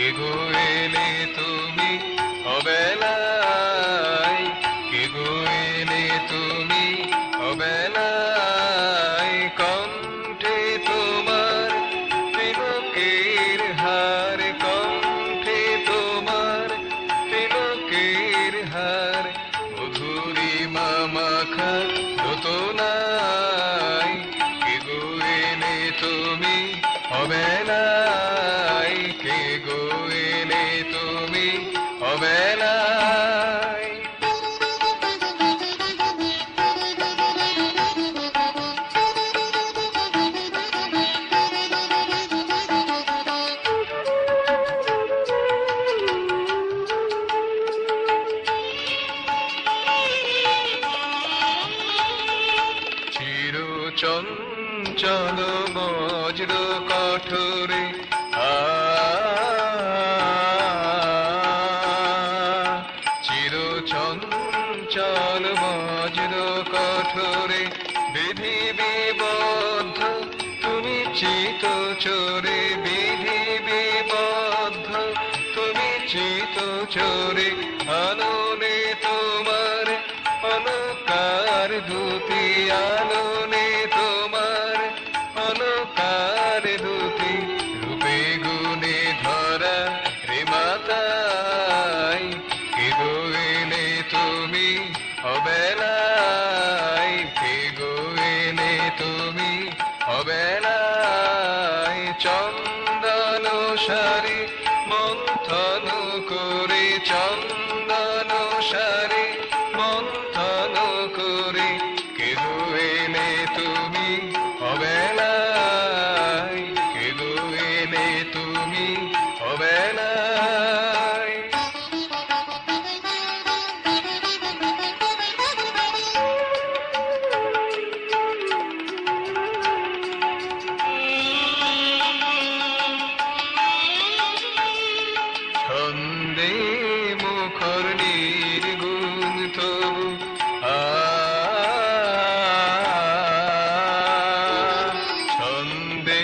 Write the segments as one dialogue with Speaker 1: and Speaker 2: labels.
Speaker 1: কে গো এলে তুমি অবেলায়, কে গো এলে তুমি অবেলায়, কণ্ঠে তোমার তিলকের হার, কণ্ঠে তোমার তিলকের হার, মধুরিমা মাখা দোতনায়, কে গো এলে তুমি অবেলায়, কে গো এলে তুমি অবেলায়। চঞ্চল বজ্র কঠোরে চির চঞ্চল বজ্র কঠোরে, বিধি বিবদ্ধ তুমি চিত চোরে, বিধি বিবদ্ধ তুমি চিত চোরে, আলোনে তোমার অলকার ধুতি, আলোনে তোমার অলকার ধুতি, রূপে গুণে ধরা রে মাতায়, কে গো এলে তুমি অবেলায়, কে গো এলে তুমি অবেলায়, চন্দন সারি মন্থন করে, চন্দন সারি মন্থন করে, কে গো এলে তুমি অবেলায়, কে গো এলে তুমি অবেলায়। ছন্দে মুখর নির্গুণ তবু ছন্দে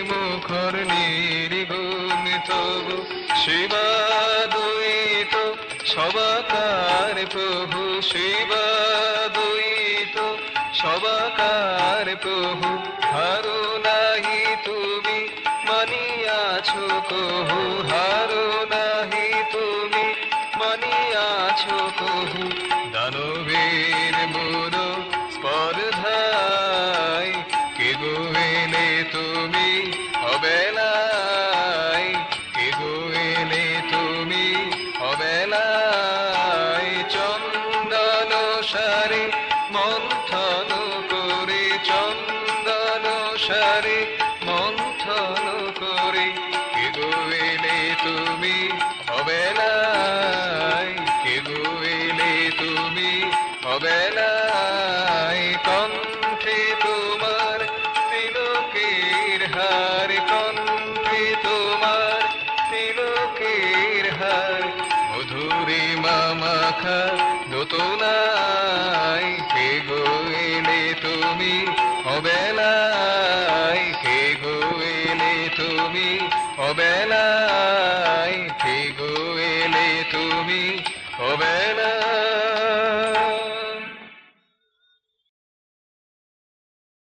Speaker 1: মুখর নির্গুণ তবু, শিবাদ্বৈত সবাকার প্রভু, শিবাদ্বৈত সবাকার প্রভু, হারো নাহি তুমি মানিয়াছ কহু, হারো নাহি তুমি মানিয়াছ কহু, দানবের মূল স্পর্ধায়, কে গো এলে তুমি অবেলায়, কে গো এলে তুমি অবেলায়, চন্দন সারে মন্থন করে, চন্দন সারে মন্থন করে, কে গো এলে তুমি অবেলায়, কে গো এলে তুমি অবেলায়, কণ্ঠে তোমার তিলকের হার, কণ্ঠে তোমার তিলকের হার, মধুরিমা মাখা দোতনায়, কে গো এলে তুমি অবেলায়, কে গো এলে তুমি অবেলায়, কে গো এলে তুমি অবেলায়।